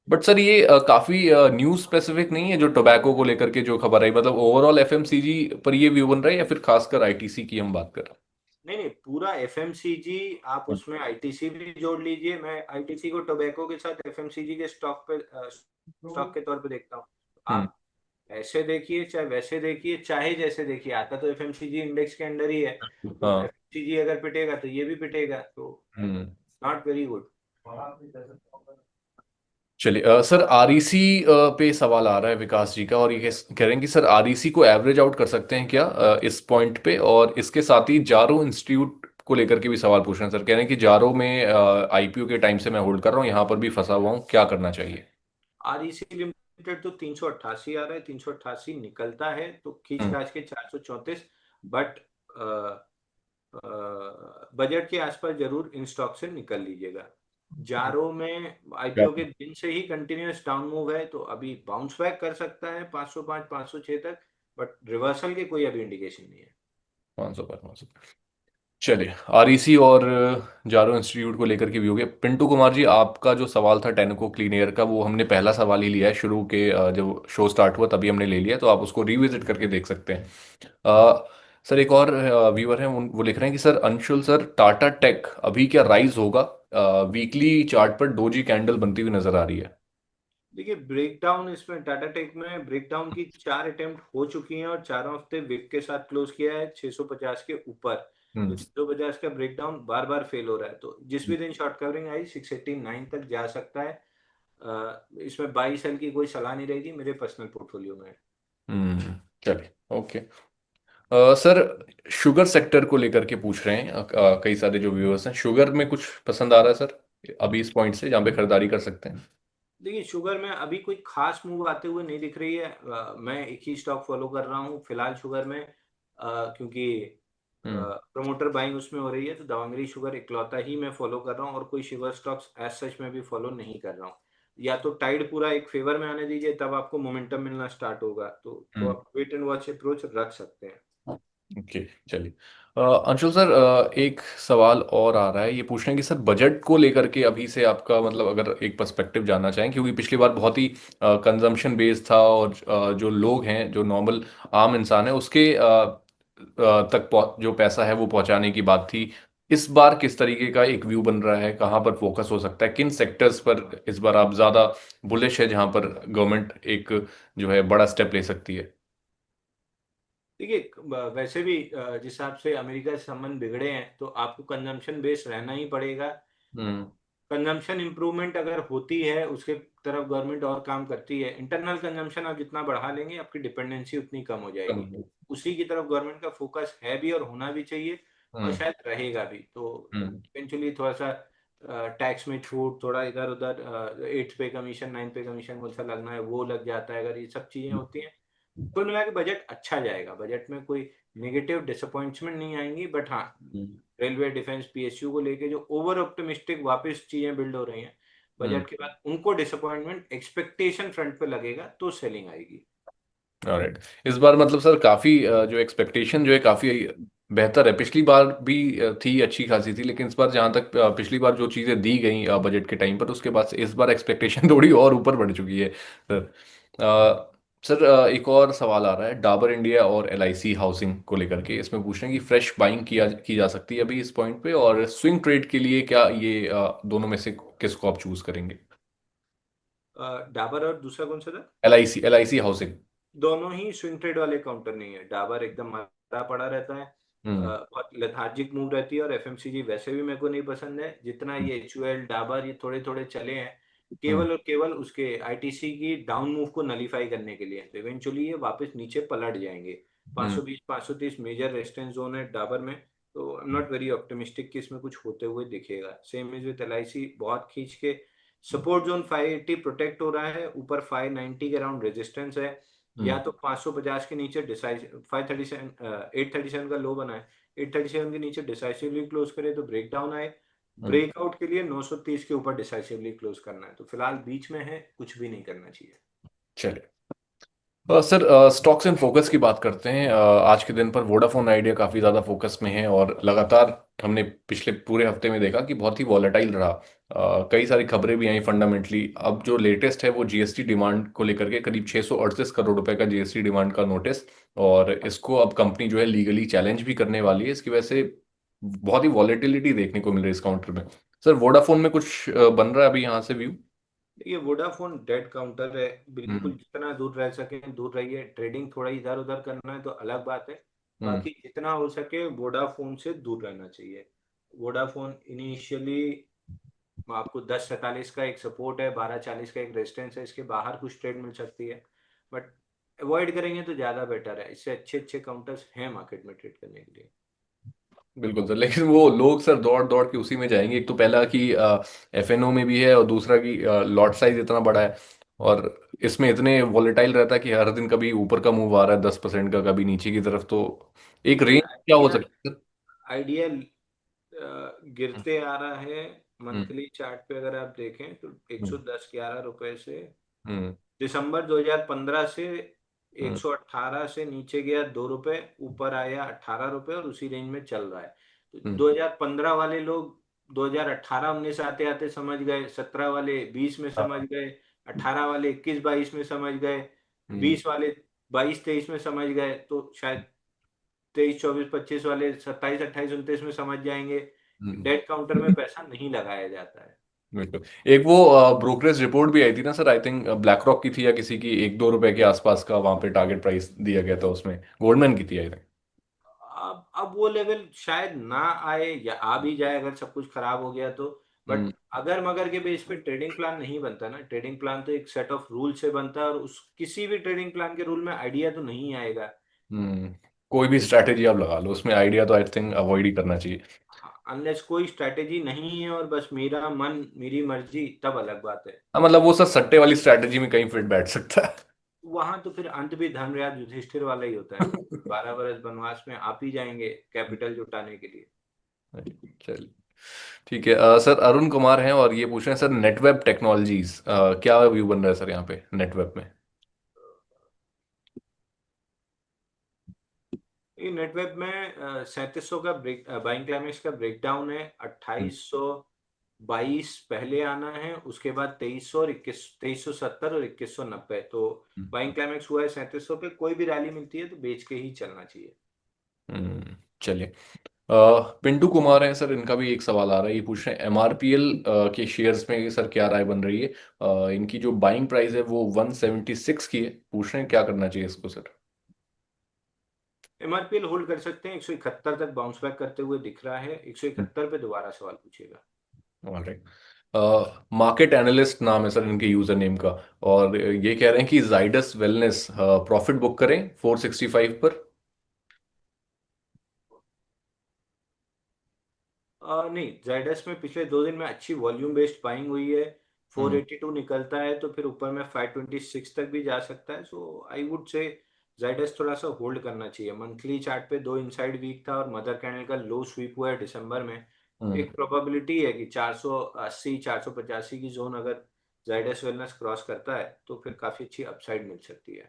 But sir ये काफी news specific नहीं है जो टोबैको को लेकर के जो खबर आई, मतलब ओवरऑल एफएमसीजी पर ये व्यू बन रहा है या फिर खासकर आईटीसी की हम बात कर रहे नहीं नहीं, पूरा एफएमसीजी। आप हैं? उसमें आईटीसी भी जोड़ लीजिए। मैं आईटीसी को टोबैको के साथ एफएमसीजी के स्टॉक पे स्टॉक के तौर पे देखता हूँ। हम्म। आप ऐसे देखिए चाहे वैसे देखिए चाहे जैसे देखिए, आता तो एफएमसीजी इंडेक्स के अंडर ही है। तो हाँ। एफएमसीजी अगर पिटेगा तो ये भी पिटेगा, तो हम्म। Not very good. चलिए सर आरईसी पे सवाल आ रहा है विकास जी का, और ये कह रहे हैं कि सर आरईसी को एवरेज आउट कर सकते हैं क्या इस पॉइंट पे, और इसके साथ ही जारो इंस्टीट्यूट को लेकर के भी सवाल पूछ रहे हैं सर। कह रहे हैं कि जारो में आईपीओ के टाइम से मैं होल्ड कर रहा हूँ, यहाँ पर भी फंसा हुआ हूँ, क्या करना चाहिए? आरईसी लिमिटेड तो 388 आ रहा है, 388 निकलता है तो खींच हम्म। काच के 434। बट बजट के आसपास जरूर इन स्टॉक से निकल लीजिएगा। जारो में क्या? आईपीओ के दिन से ही कंटिन्यूअस डाउन मूव है, तो अभी बाउंस बैक कर सकता है 505 506 तक। बट रिवर्सल के कोई अभी इंडिकेशन नहीं है। 500 पर। चलिए आरईसी और जारो इंस्टीट्यूट को लेकर के भी हो गया। पिंटू कुमार जी आपका जो सवाल था टेनको क्लीन एयर का, वो हमने पहला सवाल ही लिया है शुरू के जब शो स्टार्ट हुआ तभी हमने ले लिया, तो आप उसको रिविजिट करके देख सकते हैं। सर एक और व्यूअर हैं वो लिख रहे हैं कि sir Anshul sir Tata Tech अभी क्या राइज होगा? वीकली चार्ट पर डोजी कैंडल बनती हुई नजर आ रही है। देखिए, ब्रेकडाउन इसमें टाटा टेक में ब्रेकडाउन की 4 अटेम्प्ट हो चुकी हैं और चारों हफ्ते विक के साथ क्लोज किया है 650 के ऊपर। तो हम्म। 650 का ब्रेकडाउन बार बार फेल हो रहा है, तो जिस भी दिन शॉर्ट कवरिंग आई 689 तक जा सकता है। इसमें बाई सेल की कोई सलाह नहीं रहेगी मेरे पर्सनल पोर्टफोलियो में। चलिए ओके। सर शुगर सेक्टर को लेकर के पूछ रहे हैं कई सारे जो व्यूअर्स हैं, शुगर में कुछ पसंद आ रहा है सर अभी इस पॉइंट से जहाँ पे खरीदारी कर सकते हैं? देखिए, शुगर में अभी कोई खास मूव आते हुए नहीं दिख रही है। मैं एक ही स्टॉक फॉलो कर रहा हूँ फिलहाल शुगर में, क्योंकि हम्म। प्रमोटर बाइंग उसमें हो रही है, तो दावंगरी शुगर इकलौता ही मैं फॉलो कर रहा हूँ और कोई शुगर स्टॉक्स एज सच में भी फॉलो नहीं कर रहा हूँ। या तो टाइड पूरा एक फेवर में आने दीजिए, तब आपको मोमेंटम मिलना स्टार्ट होगा, तो हम्म। आप वेट एंड वॉच अप्रोच रख सकते हैं। ओके चलिए। अंशुल सर एक सवाल और आ रहा है, ये पूछ रहे हैं कि सर बजट को लेकर के अभी से आपका मतलब अगर एक पर्सपेक्टिव जानना चाहें, क्योंकि पिछली बार बहुत ही कंजम्पशन बेस्ड था, और जो लोग हैं जो नॉर्मल आम इंसान है उसके तक जो पैसा है वो पहुंचाने की बात थी। इस बार किस तरीके का एक व्यू बन रहा है, कहाँ पर फोकस हो सकता है, किन सेक्टर्स पर इस बार आप ज़्यादा बुलिश है जहाँ पर गवर्नमेंट एक जो है बड़ा स्टेप ले सकती है? देखिए, वैसे भी जिस हिसाब से अमेरिका से संबंध बिगड़े हैं, तो आपको कंजम्पशन बेस्ड रहना ही पड़ेगा। हम्म। कंजम्पशन इंप्रूवमेंट अगर होती है, उसके तरफ गवर्नमेंट और काम करती है, इंटरनल कंजम्पशन आप जितना बढ़ा लेंगे आपकी डिपेंडेंसी उतनी कम हो जाएगी। उसी की तरफ गवर्नमेंट का फोकस है भी और होना भी चाहिए, और हम्म। शायद रहेगा भी। तो हम्म। इवेंचुअली थोड़ा सा टैक्स में छूट, थोड़ा इधर उधर 8 पे कमीशन 9 पे कमीशन कौन सा लगना है वो लग जाता है, अगर ये सब चीजें होती हैं। कुल मिला के बजट अच्छा जाएगा, बजट में कोई नेगेटिव डिसअपॉइंटमेंट नहीं आएंगी। बट हाँ, हम्म। रेलवे डिफेंस पीएसयू को लेके जो ओवर ऑप्टिमिस्टिक वापस चीजें बिल्ड हो रही हैं हम्म। बजट के बाद, उनको डिसअपॉइंटमेंट एक्सपेक्टेशन फ्रंट पे लगेगा तो सेलिंग आएगी। ऑलराइट। इस बार मतलब सर काफी जो एक्सपेक्टेशन जो है काफी बेहतर है। पिछली बार भी थी अच्छी खासी थी, लेकिन इस बार जहाँ तक पिछली बार जो चीजें दी गई बजट के टाइम पर, उसके बाद से इस बार एक्सपेक्टेशन थोड़ी और ऊपर बढ़ चुकी है सर। सर एक और सवाल आ रहा है डाबर इंडिया और एलआईसी हाउसिंग को लेकर के, इसमें पूछ रहे हैं कि फ्रेश बाइंग की जा सकती है अभी इस पॉइंट पे, और स्विंग ट्रेड के लिए क्या ये दोनों में से किसको आप चूज करेंगे? डाबर और दूसरा कौन सा था? LIC housing. दोनों ही स्विंग ट्रेड वाले काउंटर नहीं है। डाबर एकदम मरा पड़ा रहता है, हम्म। बहुत लेथार्जिक मूव रहती है। और एफएमसीजी वैसे भी मेरे को नहीं पसंद है, जितना ये एचयूएल डाबर ये थोड़े थोड़े चले हैं हम्म। केवल और केवल उसके आईटीसी की डाउन मूव को नलीफाई करने के लिए। तो इवेंचुअली ये वापस नीचे पलट जाएंगे। हम्म। 520 530 मेजर रेजिस्टेंस जोन है डाबर में। तो I am not very optimistic कि इसमें कुछ होते हुए दिखेगा। सेम इज विद एलआईसी, बहुत खींच के सपोर्ट जोन 580 प्रोटेक्ट हो रहा है, ऊपर 590 के अराउंड रेजिस्टेंस है। या हम्म। तो 550 के नीचे डिसाइसिव 537 837 का लो बना है, 837 के नीचे डिसाइसिवली क्लोज करे तो ब्रेक डाउन आए। हम्म। ब्रेकआउट के लिए 930 के ऊपर डिसाइसिवली क्लोज करना है। तो फिलहाल बीच में है, कुछ भी नहीं करना चाहिए। चलिए सर, स्टॉक्स इन फोकस की बात करते हैं। आज के दिन पर वोडाफोन आइडिया काफ़ी ज़्यादा फोकस में है और लगातार हमने पिछले पूरे हफ्ते में देखा कि बहुत ही वॉलेटाइल रहा। कई सारी खबरें भी आई फंडामेंटली। अब जो लेटेस्ट है वो जीएसटी डिमांड को लेकर के करीब 638 करोड़ रुपए का जीएसटी डिमांड का नोटिस। और इसको अब कंपनी जो है लीगली चैलेंज भी करने वाली है। इसकी वजह से बहुत ही वॉलेटिलिटी देखने को मिल रही है इस काउंटर में। सर, वोडाफोन में कुछ बन रहा है अभी यहाँ से व्यू? ये वोडाफोन डेड काउंटर है, बिल्कुल हम्म। जितना दूर रह सके दूर रहिए। ट्रेडिंग थोड़ा इधर उधर करना है तो अलग बात है, हम्म। बाकी जितना हो सके वोडाफोन से दूर रहना चाहिए। वोडाफोन इनिशियली आपको 10:47 का एक सपोर्ट है, 12:40 का एक रेजिस्टेंस है, इसके बाहर कुछ ट्रेड मिल सकती है, बट अवॉइड करेंगे तो ज़्यादा बेटर है। इससे अच्छे अच्छे काउंटर्स हैं मार्केट में ट्रेड करने के लिए। बिल्कुल सर, लेकिन वो लोग सर दौड़ दौड़ के उसी में जाएंगे। एक तो पहला कि एफएनओ में भी है और दूसरा कि लॉट साइज इतना बड़ा है। और इसमें इतने वॉलेटाइल रहता है कि हर दिन कभी ऊपर का मूव आ रहा है 10% का, कभी नीचे की तरफ। तो एक नहीं, रेंज क्या हो आइडिया सकता है सर? आइडिया हम्म। गिरते आ रहा है। हम्म। मंथली चार्ट पे अगर आप देखें तो हम्म। 110-11 रुपए से हम्म। दिसंबर 2015 से हम्म। 118 से नीचे गया 2 रुपए, ऊपर आया 18 रुपए और उसी रेंज में चल रहा है। तो हम्म। 2015 वाले लोग 2018-19 आते आते समझ गए, 17 वाले 20 में समझ हाँ। गए, 18 वाले 21-22 में समझ गए, हम्म। 20 वाले 22-23 में समझ गए, तो शायद 23-24-25 वाले 27-28-29 में समझ जाएंगे। हम्म। डेट काउंटर में पैसा नहीं लगाया जाता है। बिल्कुल। एक वो ब्रोकरेज रिपोर्ट भी आई थी ना sir, I think black rock की थी या किसी की, 1-2 रुपए के आसपास का वहां पे टारगेट प्राइस दिया गया था उसमें। गोल्डमैन की थी आई थिंक। अब वो लेवल शायद ना आए या आ भी जाए अगर सब कुछ खराब हो गया तो। बट हम्म। अगर मगर के बेस पे ट्रेडिंग प्लान नहीं बनता ना, ट्रेडिंग प्लान तो एक सेट ऑफ रूल से बनता है, और उस किसी भी ट्रेडिंग प्लान के रूल में आइडिया तो नहीं आएगा। हम्म। कोई भी स्ट्रैटेजी आप लगा लो, उसमें आइडिया तो आई थिंक अवॉइड ही करना चाहिए। अनलेस कोई स्ट्रैटेजी नहीं है और बस मेरा मन मेरी मर्जी, तब अलग बात है। हाँ, मतलब वो सर सट्टे वाली स्ट्रैटेजी में कहीं फिट बैठ सकता है। वहां तो फिर अंत भी धर्मराज युधिष्ठिर वाला ही होता है। 12 वर्ष वनवास में आप ही जाएंगे कैपिटल जुटाने के लिए। चलिए, ठीक है। सर, अरुण कुमार हैं और ये पूछ रहे हैं सर, नेटवेब टेक्नोलॉजीज क्या व्यू बन रहा है सर यहाँ पे नेटवेब में? ये नेटवेब में 3700 का ब्रेक बाइंग क्लाइमेक्स का ब्रेकडाउन है। हम्म। 2822 पहले आना है, उसके बाद 2300 और 2370 और 2190। तो बाइंग क्लाइमेक्स हुआ है 3700 पे, कोई भी रैली मिलती है तो बेच के ही चलना चाहिए। चलिए। पिंटू कुमार है सर, इनका भी एक सवाल आ रहा है। ये पूछ रहे हैं एमआरपीएल के शेयर्स में सर क्या राय बन रही है? इनकी जो बाइंग प्राइस है वो 176 की है। पूछ रहे हैं क्या करना चाहिए इसको सर? एमआरपीएल होल्ड कर सकते हैं, 171 तक बाउंस बैक करते हुए दिख रहा है। 171 पे दोबारा सवाल पूछिएगा। ऑलराइट। मार्केट एनालिस्ट नाम है सर इनके यूजर नेम का। और ये कह रहे हैं कि जाइडस वेलनेस प्रॉफिट बुक करें 465 पर। नहीं, जायडस में पिछले 2 दिन में अच्छी वॉल्यूम बेस्ड बाइंग हुई है। हम्म। 482 निकलता है तो फिर ऊपर में 526 तक भी जा सकता है। सो आई वुड से जायडस थोड़ा सा होल्ड करना चाहिए। मंथली चार्ट पे 2 इनसाइड वीक था और मदर कैंडल का लो स्वीप हुआ है दिसंबर में। हम्म। एक प्रोबेबिलिटी है कि 480 485 की जोन अगर जायडस वेलनेस क्रॉस करता है तो फिर काफी अच्छी अपसाइड मिल सकती है।